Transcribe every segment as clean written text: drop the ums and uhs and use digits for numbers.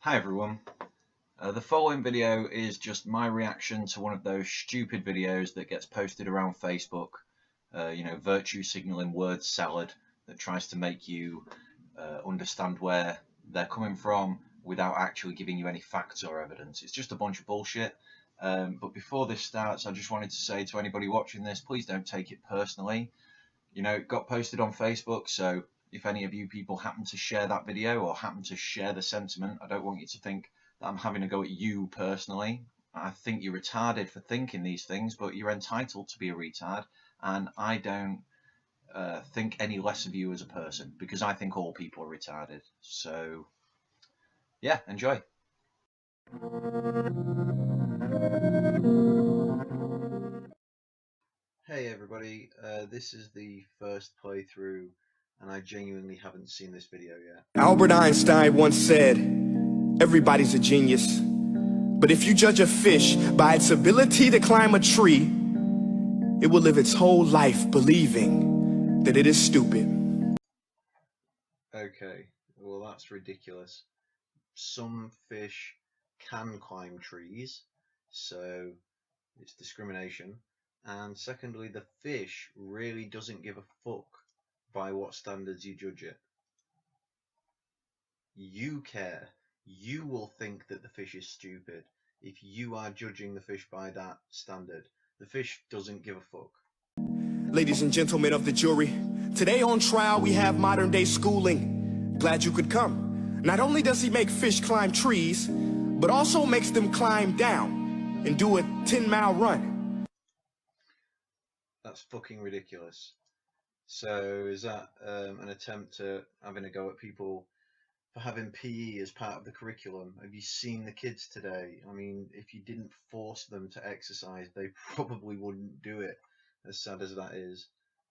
Hi everyone. The following video is just my reaction to one of those stupid videos that gets posted around Facebook, virtue signaling word salad that tries to make you understand where they're coming from without actually giving you any facts or evidence. It's just a bunch of bullshit. But before this starts, I just wanted to say to anybody watching this, please don't take it personally. It got posted on Facebook, so if any of you people happen to share that video or happen to share the sentiment, I don't want you to think that I'm having a go at you personally. I think you're retarded for thinking these things, but you're entitled to be a retard, and I don't think any less of you as a person, because I think all people are retarded. So, yeah, enjoy. Hey everybody, this is the first playthrough, and I genuinely haven't seen this video yet. Albert Einstein once said, everybody's a genius, but if you judge a fish by its ability to climb a tree, it will live its whole life believing that it is stupid. Okay, well that's ridiculous. Some fish can climb trees, so it's discrimination. And secondly, the fish really doesn't give a fuck by what standards you judge it. You care. You will think that the fish is stupid if you are judging the fish by that standard. The fish doesn't give a fuck. Ladies and gentlemen of the jury, today on trial we have modern day schooling. Glad you could come. Not only does he make fish climb trees, but also makes them climb down and do a 10-mile run. That's fucking ridiculous. So is that an attempt at having a go at people for having PE as part of the curriculum? Have you seen the kids today? I mean, if you didn't force them to exercise, they probably wouldn't do it, as sad as that is.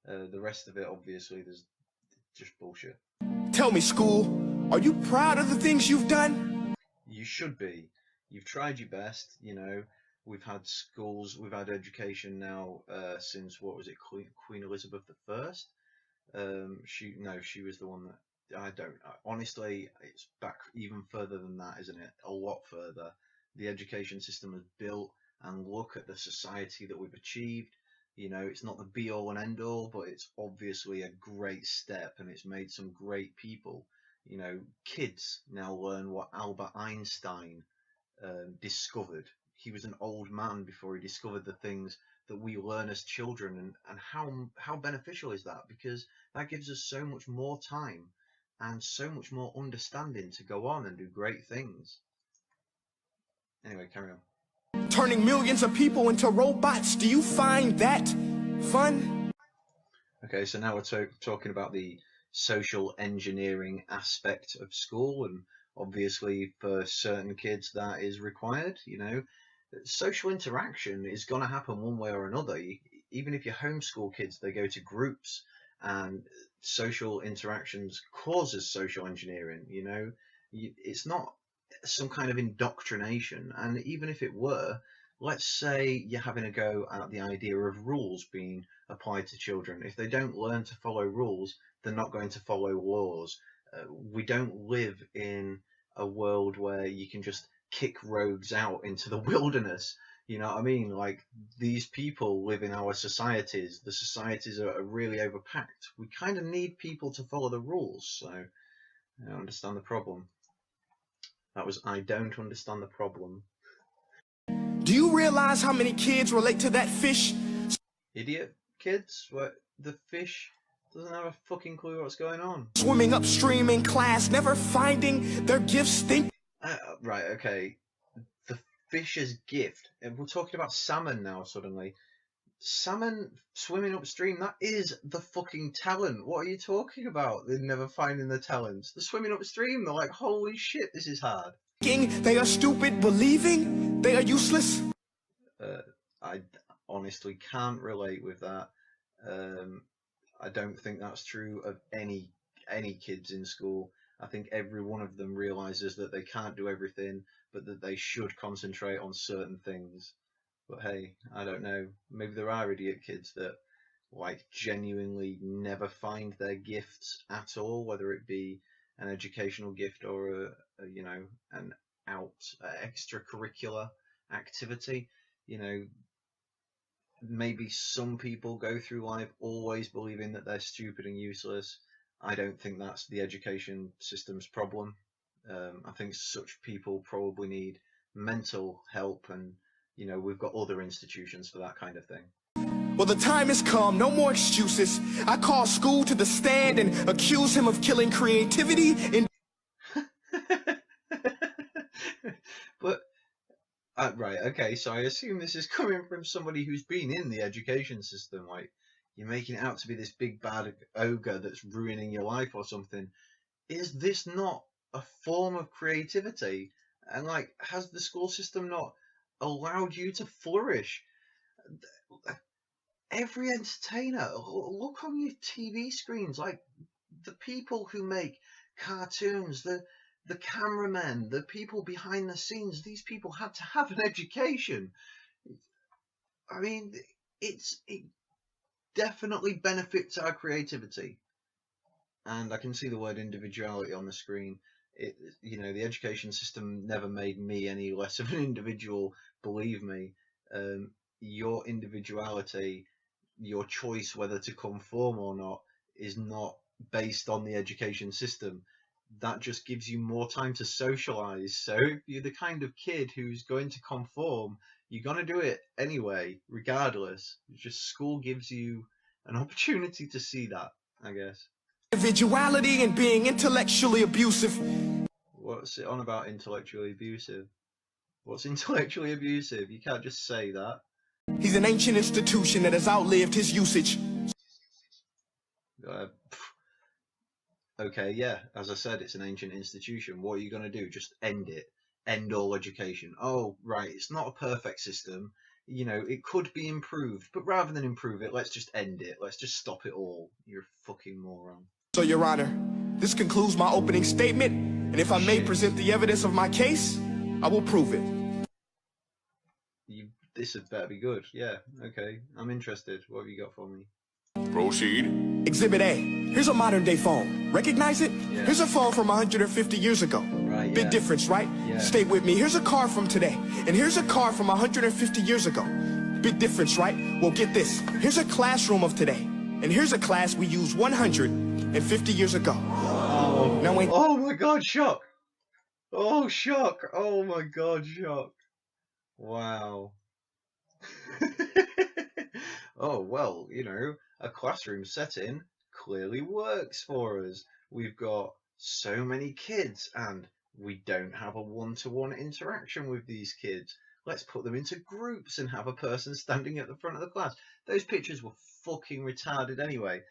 The rest of it, obviously, there's just bullshit. Tell me, school, are you proud of the things you've done? You should be. You've tried your best, We've had schools, we've had education now since, what was it, Queen Elizabeth I? She was the one that, honestly, it's back even further than that, isn't it? A lot further. The education system has built, and look at the society that we've achieved. It's not the be all and end all, but it's obviously a great step, and it's made some great people. Kids now learn what Albert Einstein discovered. He was an old man before he discovered the things that we learn as children, and how beneficial is that? Because that gives us so much more time and so much more understanding to go on and do great things. Anyway, carry on. Turning millions of people into robots, do you find that fun? Okay, so now we're talking about the social engineering aspect of school, and obviously for certain kids that is required. Social interaction is going to happen one way or another. Even if you homeschool kids, they go to groups, and social interactions causes social engineering. It's not some kind of indoctrination, and even if it were, let's say you're having a go at the idea of rules being applied to children. If they don't learn to follow rules, they're not going to follow laws. We don't live in a world where you can just kick rogues out into the wilderness. You know what I mean? Like, these people live in our societies. The societies are really overpacked. We kind of need people to follow the rules. So I don't understand the problem. That was, I don't understand the problem. Do you realize how many kids relate to that fish? Idiot kids? What? The fish doesn't have a fucking clue what's going on. Swimming upstream in class, never finding their gifts, Right, okay. The fish's gift. And we're talking about salmon now, suddenly. Salmon swimming upstream, that is the fucking talent. What are you talking about? They're never finding the talents. They're swimming upstream. They're like, holy shit, this is hard. They are stupid, believing they are useless. I honestly can't relate with that. I don't think that's true of any kids in school. I think every one of them realizes that they can't do everything, but that they should concentrate on certain things. But hey, I don't know. Maybe there are idiot kids that genuinely never find their gifts at all, whether it be an educational gift or an extracurricular activity. You know, maybe some people go through life always believing that they're stupid and useless. I don't think that's the education system's problem. I think such people probably need mental help, and you know, we've got other institutions for that kind of thing. Well, the time has come, no more excuses. I call school to the stand and accuse him of killing creativity and But right, okay, so I assume this is coming from somebody who's been in the education system. Like, you're making it out to be this big bad ogre that's ruining your life or something. Is this not a form of creativity? And like, has the school system not allowed you to flourish? Every entertainer, look on your TV screens, like the people who make cartoons, the cameramen, the people behind the scenes, these people had to have an education. I mean, it definitely benefits our creativity. And I can see the word individuality on the screen. You know, the education system never made me any less of an individual, believe me. Your individuality, your choice whether to conform or not, is not based on the education system. That just gives you more time to socialize. So if you're the kind of kid who's going to conform, you're going to do it anyway, regardless. It's just school gives you an opportunity to see that, I guess. individuality and being intellectually abusive. What's it on about intellectually abusive? What's intellectually abusive? You can't just say that. He's an ancient institution that has outlived his usage. Okay, yeah, as I said, it's an ancient institution. What are you going to do? Just end it. End all education. Oh, right, it's not a perfect system. You know, it could be improved, but rather than improve it, let's just end it. Let's just stop it all. You're a fucking moron. So, Your Honor, this concludes my opening statement, and if I may present the evidence of my case, I will prove it. This had better be good. Yeah, okay. I'm interested. What have you got for me? Proceed. Exhibit A. Here's a modern day phone. Recognize it? Yeah. Here's a phone from 150 years ago. Right, Big yeah. difference, right? Yeah. Stay with me. Here's a car from today. And here's a car from 150 years ago. Big difference, right? Well, get this. Here's a classroom of today. And here's a class we used 150 years ago. Oh, now, when oh my god, shock. Oh, shock. Oh my god, shock. Wow. Oh, well, you know, a classroom setting clearly works for us. We've got so many kids and we don't have a one-to-one interaction with these kids. Let's put them into groups and have a person standing at the front of the class. Those pictures were fucking retarded anyway.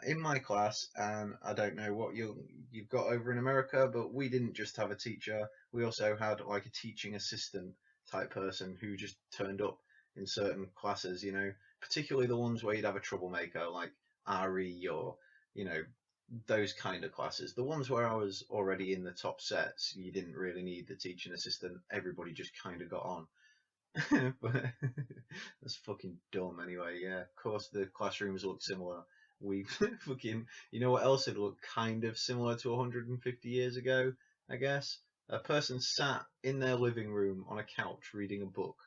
In my class, and I don't know what you've got over in America, but we didn't just have a teacher. We also had like a teaching assistant type person who just turned up in certain classes, you know, particularly the ones where you'd have a troublemaker like RE or, you know, those kind of classes. The ones where I was already in the top sets, you didn't really need the teaching assistant. Everybody just kind of got on. But that's fucking dumb anyway. Yeah, of course the classrooms look similar. We fucking, you know what else it looked kind of similar to 150 years ago, I guess? A person sat in their living room on a couch reading a book.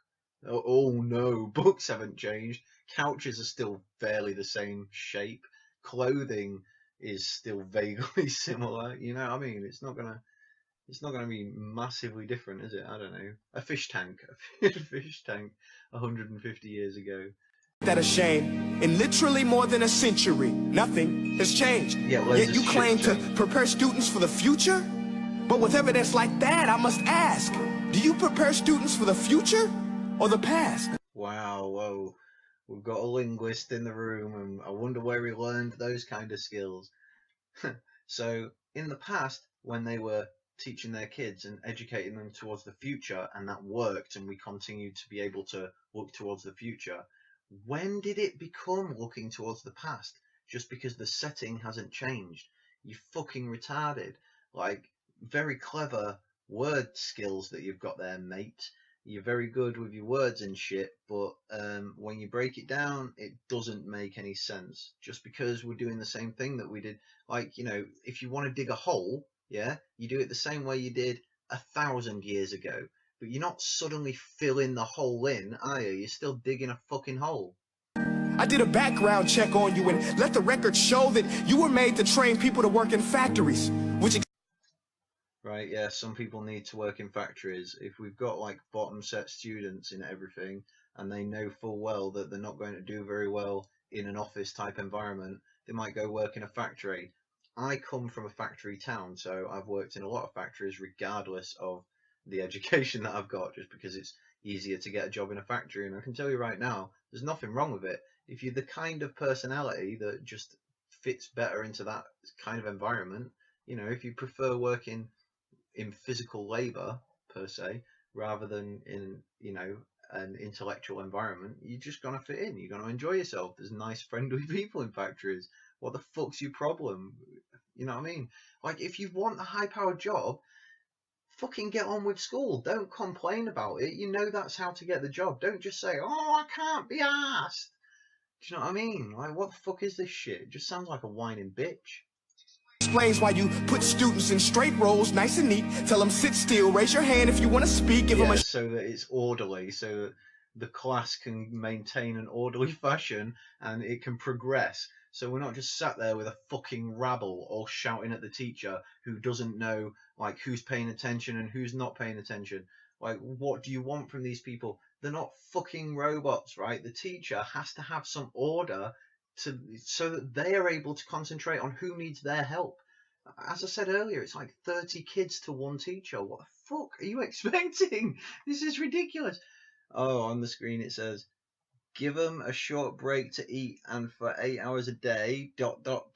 Oh no, books haven't changed. Couches are still fairly the same shape. Clothing is still vaguely similar. You know what I mean? It's not gonna be massively different, is it? I don't know. A fish tank. A fish tank 150 years ago. that a shame. In literally more than a century, nothing has changed. Yeah, Yet you claim to prepare students for the future? But with evidence like that, I must ask, do you prepare students for the future or the past? Wow, whoa. We've got a linguist in the room, and I wonder where he learned those kind of skills. So, in the past, when they were teaching their kids and educating them towards the future, and that worked, and we continue to be able to look towards the future, when did it become looking towards the past? Just because the setting hasn't changed? You fucking retarded. Like, very clever word skills that you've got there, mate. You're very good with your words and shit, but when you break it down, it doesn't make any sense. Just because we're doing the same thing that we did, like, you know, if you want to dig a hole, yeah, you do it the same way you did 1,000 years ago. but you're not suddenly filling the hole in, are you? You're still digging a fucking hole. I did a background check on you and let the record show that you were made to train people to work in factories, which... Right, yeah, some people need to work in factories. If we've got like bottom set students in everything and they know full well that they're not going to do very well in an office type environment, they might go work in a factory. I come from a factory town, so I've worked in a lot of factories regardless of the education that I've got, just because it's easier to get a job in a factory. And I can tell you right now, there's nothing wrong with it. If you're the kind of personality that just fits better into that kind of environment, you know, if you prefer working in physical labor per se rather than in, you know, an intellectual environment, you're just gonna fit in, you're gonna enjoy yourself. There's nice friendly people in factories. What the fuck's your problem? You know what I mean? Like, if you want a high powered job, fucking get on with school. Don't complain about it. You know that's how to get the job. Don't just say, oh, I can't be asked. Do you know what I mean? Like, what the fuck is this shit? It just sounds like a whining bitch. Explains why you put students in straight rows, nice and neat. Tell them sit still, raise your hand if you want to speak. Give them a... so that it's orderly, so that the class can maintain an orderly fashion and it can progress. So we're not just sat there with a fucking rabble all shouting at the teacher who doesn't know like who's paying attention and who's not paying attention. Like, what do you want from these people? They're not fucking robots, right? The teacher has to have some order so that they are able to concentrate on who needs their help. As I said earlier, it's like 30 kids to one teacher. What the fuck are you expecting? This is ridiculous. Oh, on the screen it says, give them a short break to eat and for 8 hours a day, ...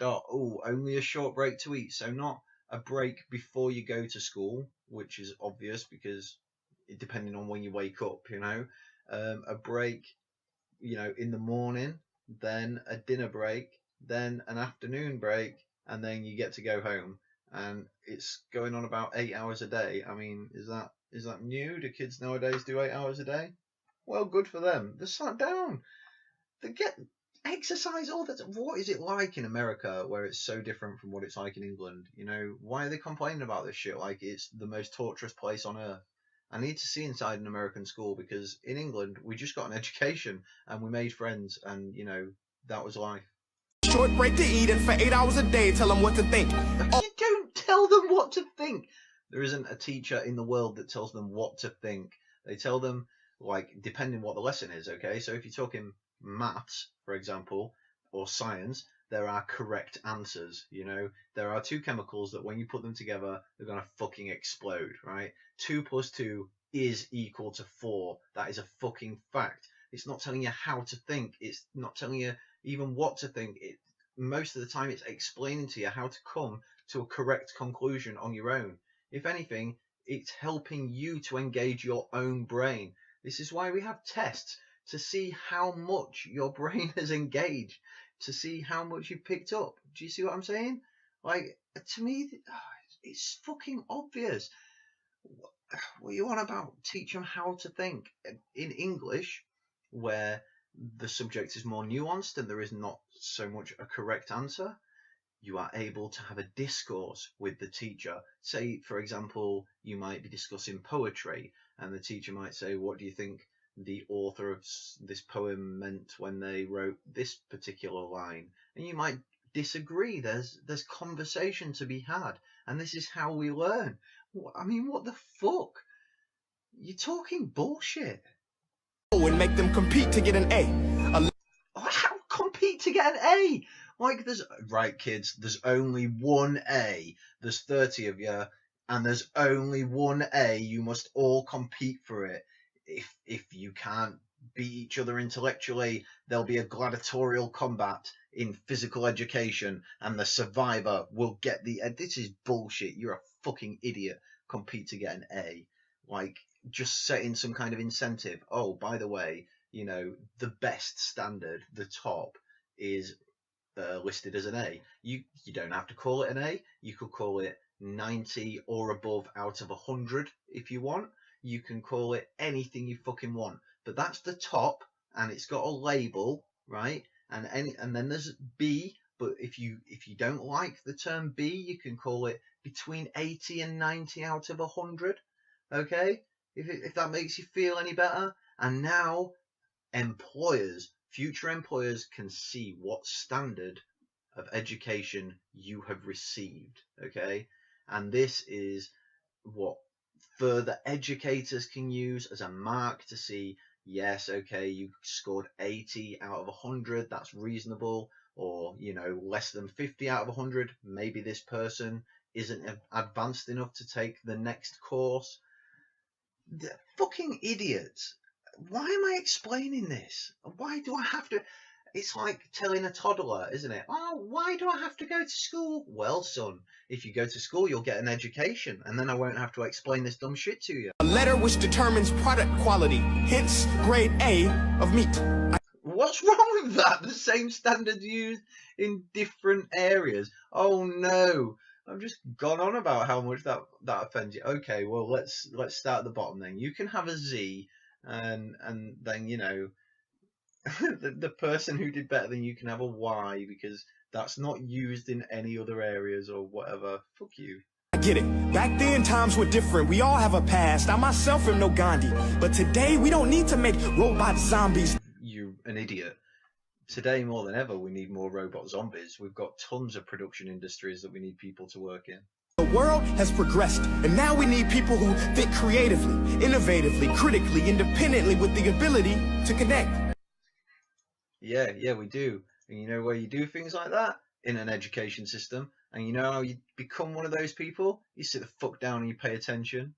Oh, only a short break to eat. So not a break before you go to school, which is obvious because depending on when you wake up, you know, a break, you know, in the morning, then a dinner break, then an afternoon break, and then you get to go home. And it's going on about 8 hours a day. I mean, is that new? Do kids nowadays do 8 hours a day? Well, good for them. They're sat down. They get exercise all the time. What is it like in America where it's so different from what it's like in England? You know, why are they complaining about this shit like it's the most torturous place on earth? I need to see inside an American school, because in England we just got an education and we made friends, and you know, that was life. Short break to eat and for 8 hours a day, tell them what to think. You don't tell them what to think. There isn't a teacher in the world that tells them what to think. They tell them, like, depending what the lesson is, okay? So if you're talking maths, for example, or science, there are correct answers, you know? There are two chemicals that when you put them together, they're going to fucking explode, right? 2 plus 2 is equal to 4. That is a fucking fact. It's not telling you how to think. It's not telling you even what to think. Most of the time, it's explaining to you how to come to a correct conclusion on your own. If anything, it's helping you to engage your own brain. This is why we have tests, to see how much your brain has engaged, to see how much you've picked up. Do you see what I'm saying? Like, to me, it's fucking obvious. What you want about teach them how to think? In English, where the subject is more nuanced and there is not so much a correct answer, you are able to have a discourse with the teacher. Say, for example, you might be discussing poetry, and the teacher might say, what do you think the author of this poem meant when they wrote this particular line? And you might disagree. There's conversation to be had, and this is how we learn. I mean, what the fuck? You're talking bullshit. And make them compete to get an A. How compete to get an A? Like, right, kids, there's only one A. There's 30 of you, and there's only one A. You must all compete for it. If you can't beat each other intellectually, there'll be a gladiatorial combat in physical education, and the survivor will get the A. This is bullshit. You're a fucking idiot. Compete to get an A. Like, just setting some kind of incentive. Oh, by the way, you know, the best standard, the top, is listed as an A. You don't have to call it an A. You could call it 90 or above out of 100 if you want. You can call it anything you fucking want. But that's the top, and it's got a label, right? And then there's B. But if you don't like the term B, you can call it between 80 and 90 out of 100. Okay? if that makes you feel any better. And now future employers can see what standard of education you have received, okay? And this is what further educators can use as a mark to see, yes, okay, you scored 80 out of 100, that's reasonable, or, you know, less than 50 out of 100, maybe this person isn't advanced enough to take the next course. The fucking idiots. Why am I explaining this? Why do I have to? It's like telling a toddler, isn't it? Oh, why do I have to go to school? Well, son, if you go to school, you'll get an education, and then I won't have to explain this dumb shit to you. A letter which determines product quality, hence grade A of meat. What's wrong with that? The same standards used in different areas. Oh no, I've just gone on about how much that offends you. Okay, well let's start at the bottom then. You can have a Z, and then, you know, the person who did better than you can have a Y, because that's not used in any other areas or whatever. Fuck you. I get it. Back then, times were different. We all have a past. I myself am no Gandhi. But today, we don't need to make robot zombies. You're an idiot. Today, more than ever, we need more robot zombies. We've got tons of production industries that we need people to work in. The world has progressed, and now we need people who think creatively, innovatively, critically, independently, with the ability to connect. Yeah, we do. And you know where you do things like that? In an education system. And you know how you become one of those people? You sit the fuck down and you pay attention.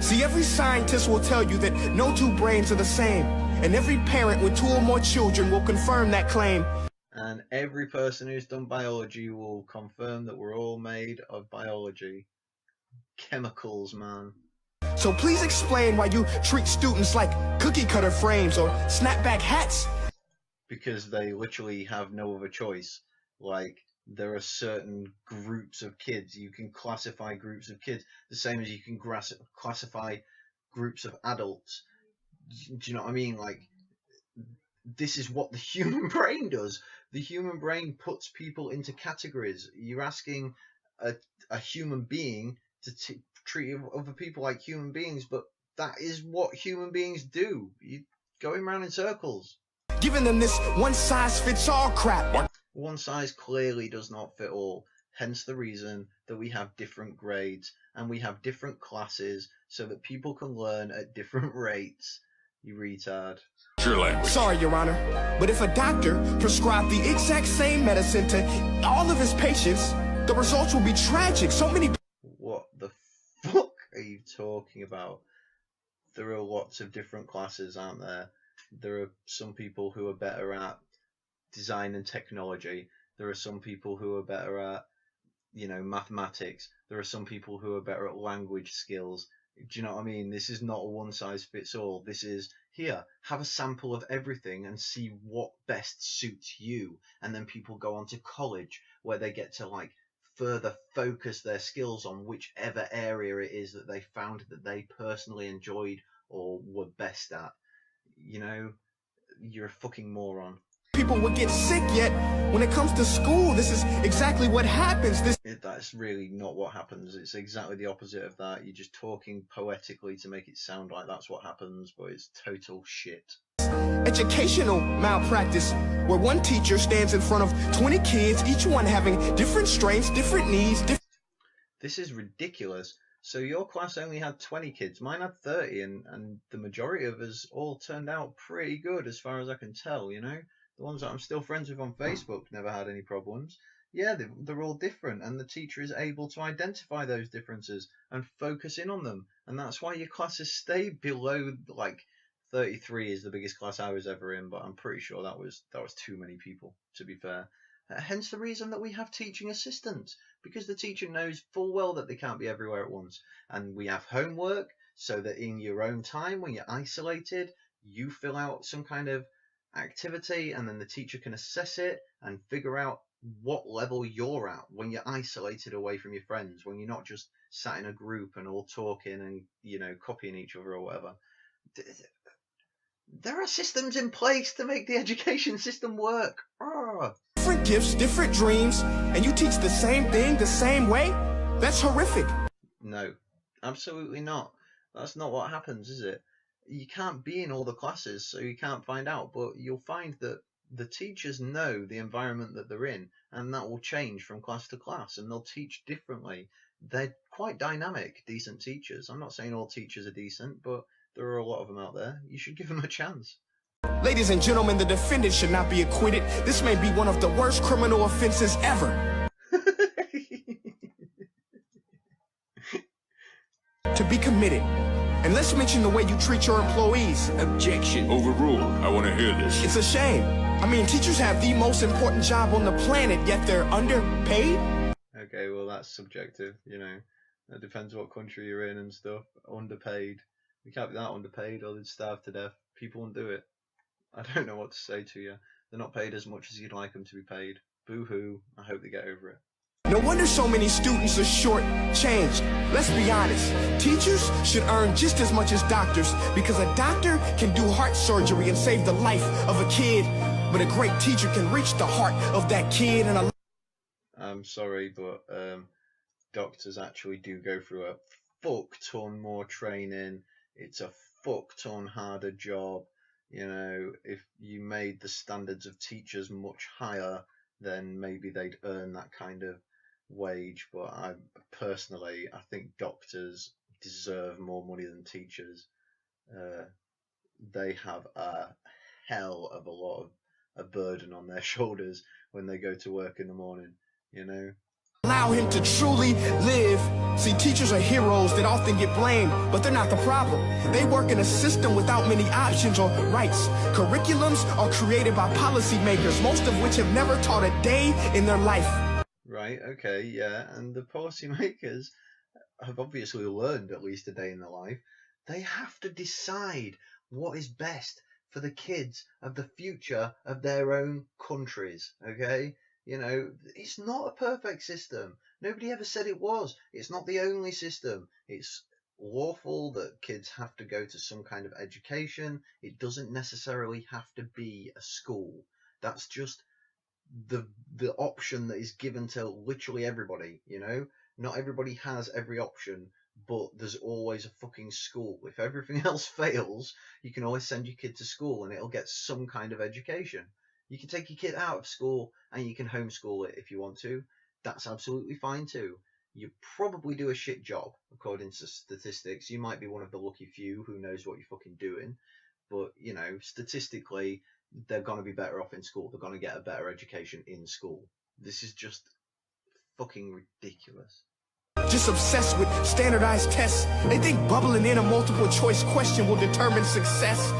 See, every scientist will tell you that no two brains are the same, and every parent with 2 or more children will confirm that claim. And every person who's done biology will confirm that we're all made of biology. Chemicals, man. So please explain why you treat students like cookie cutter frames or snapback hats. Because they literally have no other choice. Like, there are certain groups of kids. You can classify groups of kids the same as you can classify groups of adults. Do you know what I mean? Like, this is what the human brain does. The human brain puts people into categories. You're asking a human being to treat other people like human beings, but that is what human beings do. You're going around in circles. Giving them this one-size-fits-all crap. One size clearly does not fit all. Hence the reason that we have different grades and we have different classes so that people can learn at different rates. You retard. Sorry, Your Honor, but if a doctor prescribed the exact same medicine to all of his patients, the results will be tragic. So many. What the fuck are you talking about? There are lots of different classes, aren't there? There are some people who are better at design and technology. There are some people who are better at, you know, mathematics. There are some people who are better at language skills. Do you know what I mean? This is not a one size fits all. This is, here, have a sample of everything and see what best suits you. And then people go on to college where they get to, like, further focus their skills on whichever area it is that they found that they personally enjoyed or were best at. You know, you're a fucking moron. People would get sick, yet when it comes to school, this is exactly what happens. That's really not what happens. It's exactly the opposite of that. You're just talking poetically to make it sound like that's what happens, but it's total shit. Educational malpractice, where one teacher stands in front of 20 kids, each one having different strengths, different needs. This is ridiculous. So your class only had 20 kids, mine had 30, and the majority of us all turned out pretty good as far as I can tell, you know? The ones that I'm still friends with on Facebook never had any problems. Yeah, they're all different, and the teacher is able to identify those differences and focus in on them. And that's why your classes stay below, like, 33 is the biggest class I was ever in, but I'm pretty sure that was too many people, to be fair. Hence the reason that we have teaching assistants, because the teacher knows full well that they can't be everywhere at once. And we have homework, so that in your own time, when you're isolated, you fill out some kind of activity, and then the teacher can assess it and figure out what level you're at when you're isolated away from your friends, when you're not just sat in a group and all talking and, you know, copying each other or whatever. There are systems in place to make the education system work. Different gifts, different dreams, and you teach the same thing the same way? That's horrific. No, absolutely not. That's not what happens, is it? You can't be in all the classes, so you can't find out, but you'll find that the teachers know the environment that they're in, and that will change from class to class, and they'll teach differently. They're quite dynamic, decent teachers. I'm not saying all teachers are decent, but there are a lot of them out there. You should give them a chance. Ladies and gentlemen, the defendant should not be acquitted. This may be one of the worst criminal offenses ever. To be committed. And let's mention the way you treat your employees. Objection. Overruled. I want to hear this. It's a shame. I mean, teachers have the most important job on the planet, yet they're underpaid? Okay, well, that's subjective, you know. It depends what country you're in and stuff. Underpaid. We can't be that underpaid or they'd starve to death. People won't do it. I don't know what to say to you. They're not paid as much as you'd like them to be paid. Boo-hoo. I hope they get over it. No wonder so many students are short-changed. Let's be honest. Teachers should earn just as much as doctors because a doctor can do heart surgery and save the life of a kid, but a great teacher can reach the heart of that kid and a... I'm sorry, but doctors actually do go through a fuck ton more training. It's a fuck ton harder job. You know, if you made the standards of teachers much higher, then maybe they'd earn that kind of wage. But I think doctors deserve more money than teachers. They have a hell of a lot of a burden on their shoulders when they go to work in the morning, you know. Allow him to truly live. See, teachers are heroes that often get blamed, but they're not the problem. They work in a system without many options or rights. Curriculums are created by policymakers, most of which have never taught a day in their life. Right, okay, yeah, and the policymakers have obviously learned at least a day in their life. They have to decide what is best for the kids of the future of their own countries, okay? You know, it's not a perfect system. Nobody ever said it was. It's not the only system. It's lawful that kids have to go to some kind of education. It doesn't necessarily have to be a school. That's just the option that is given to literally everybody, you know? Not everybody has every option, but there's always a fucking school. If everything else fails, you can always send your kid to school and it'll get some kind of education. You can take your kid out of school and you can homeschool it if you want to. That's absolutely fine too. You probably do a shit job, according to statistics. You might be one of the lucky few who knows what you're fucking doing. But, you know, statistically, they're going to be better off in school. They're going to get a better education in school. This is just fucking ridiculous. Just obsessed with standardized tests. They think bubbling in a multiple choice question will determine success.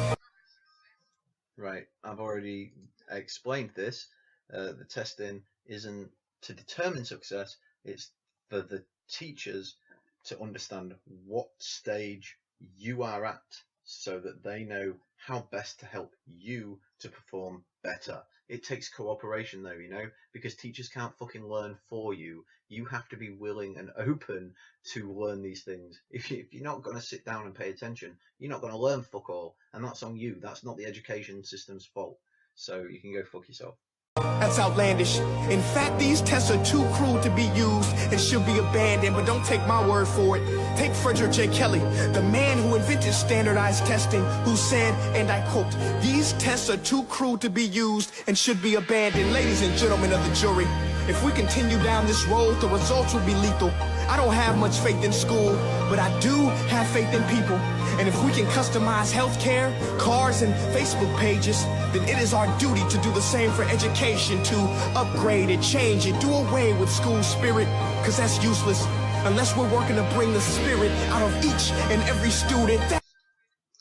Right, I've already explained this. The testing isn't to determine success, it's for the teachers to understand what stage you are at so that they know how best to help you to perform better. It takes cooperation though, you know, because teachers can't fucking learn for you. You have to be willing and open to learn these things. If you're not going to sit down and pay attention, you're not going to learn fuck all, and that's on you. That's not the education system's fault. So you can go fuck yourself. That's outlandish. In fact, these tests are too cruel to be used and should be abandoned, but don't take my word for it. Take Frederick J. Kelly, the man who invented standardized testing, who said, and I quote, "These tests are too cruel to be used and should be abandoned." Ladies and gentlemen of the jury, if we continue down this road, the results will be lethal. I don't have much faith in school, but I do have faith in people. And if we can customize healthcare, cars, and Facebook pages, then it is our duty to do the same for education, to upgrade it, change it, do away with school spirit, because that's useless unless we're working to bring the spirit out of each and every student.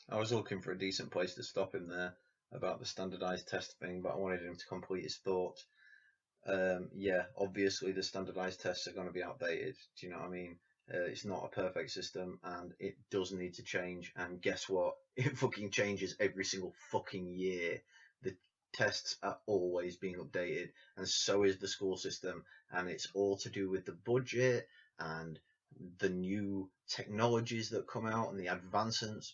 I was looking for a decent place to stop him there about the standardized test thing, but I wanted him to complete his thought. Yeah, obviously the standardized tests are going to be outdated. Do you know what I mean? It's not a perfect system and it does need to change. And guess what? It fucking changes every single fucking year. The tests are always being updated, and so is the school system. And it's all to do with the budget and the new technologies that come out and the advancements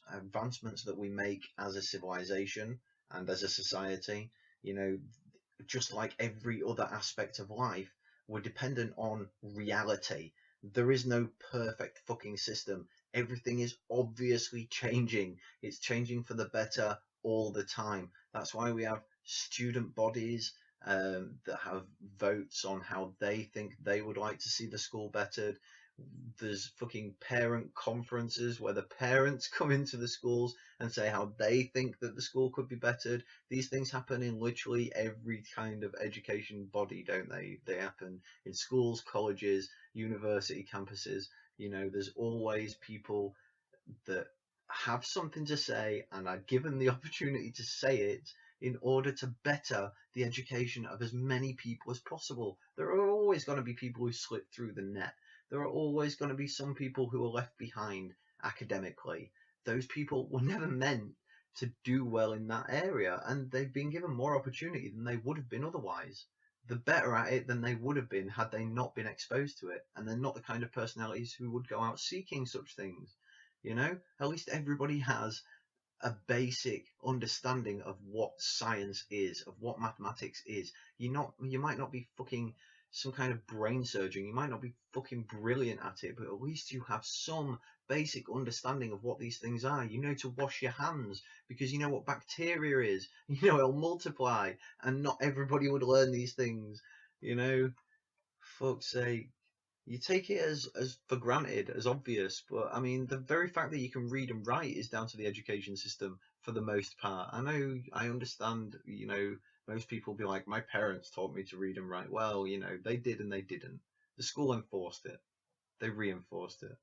that we make as a civilization and as a society. You know, just like every other aspect of life, we're dependent on reality. There is no perfect fucking system. Everything is obviously changing. It's changing for the better all the time. That's why we have student bodies that have votes on how they think they would like to see the school bettered. There's fucking parent conferences where the parents come into the schools and say how they think that the school could be bettered. These things happen in literally every kind of education body, don't they? They happen in schools, colleges, university campuses. You know, there's always people that have something to say and are given the opportunity to say it in order to better the education of as many people as possible. There are always going to be people who slip through the net. There are always going to be some people who are left behind academically. Those people were never meant to do well in that area, and they've been given more opportunity than they would have been otherwise. They're better at it than they would have been had they not been exposed to it, and they're not the kind of personalities who would go out seeking such things. You know, at least everybody has a basic understanding of what science is, of what mathematics is. You might not be fucking some kind of brain surgeon, you might not be fucking brilliant at it, but at least you have some basic understanding of what these things are. You know to wash your hands because you know what bacteria is. You know it'll multiply, and not everybody would learn these things. You know, fuck's sake. You take it as for granted, as obvious, but I mean, the very fact that you can read and write is down to the education system for the most part. I understand, you know, most people be like, my parents taught me to read and write. Well, you know, they did and they didn't. The school enforced it. They reinforced it.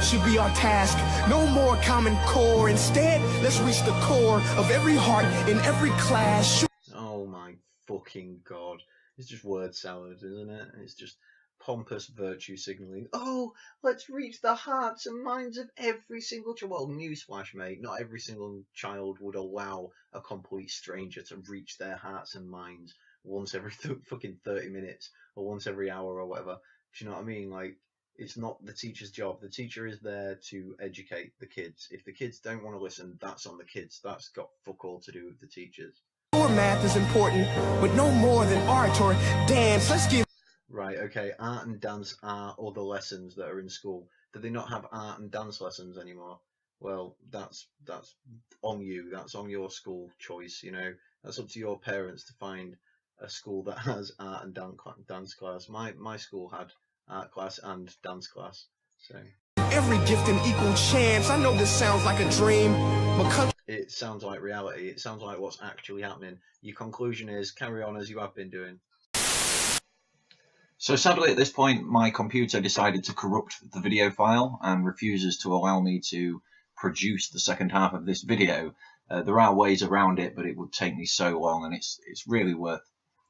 Should be our task. No more Common Core. Instead, let's reach the core of every heart in every class. Oh my fucking god. It's just word salad, isn't it? It's just pompous virtue signaling. Oh, let's reach the hearts and minds of every single child. Well, newsflash, mate, not every single child would allow a complete stranger to reach their hearts and minds once every fucking 30 minutes or once every hour or whatever. Do you know what I mean? Like, it's not the teacher's job. The teacher is there to educate the kids. If the kids don't want to listen, that's on the kids. That's got fuck all to do with the teachers. Math is important, but no more than art or dance. Let's give. Right, okay, art and dance are other lessons that are in school. Do they not have art and dance lessons anymore? Well, that's on you. That's on your school choice, you know. That's up to your parents to find a school that has art and dance class. My school had art class and dance class, so. Every gift an equal chance. I know this sounds like a dream, but it sounds like reality. It sounds like what's actually happening. Your conclusion is carry on as you have been doing. So sadly at this point my computer decided to corrupt the video file and refuses to allow me to produce the second half of this video. There are ways around it, but it would take me so long, and it's really worth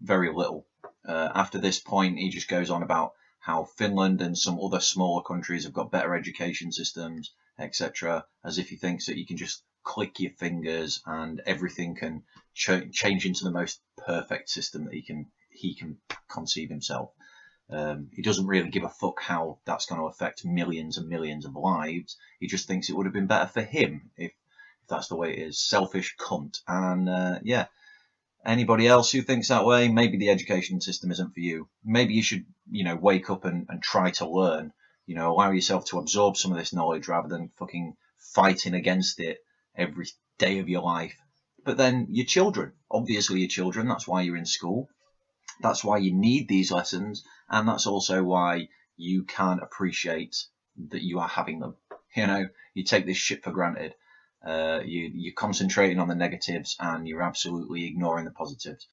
very little. After this point he just goes on about how Finland and some other smaller countries have got better education systems, etc., as if he thinks that you can just click your fingers and everything can change into the most perfect system that he can conceive himself. He doesn't really give a fuck how that's going to affect millions and millions of lives. He just thinks it would have been better for him if that's the way it is. Selfish cunt. And yeah, anybody else who thinks that way, maybe the education system isn't for you. Maybe you should, you know, wake up and try to learn. You know, allow yourself to absorb some of this knowledge rather than fucking fighting against it every day of your life. But then your children, obviously your children, that's why you're in school. That's why you need these lessons, and that's also why you can't appreciate that you are having them. You know, you take this shit for granted. You're concentrating on the negatives and you're absolutely ignoring the positives.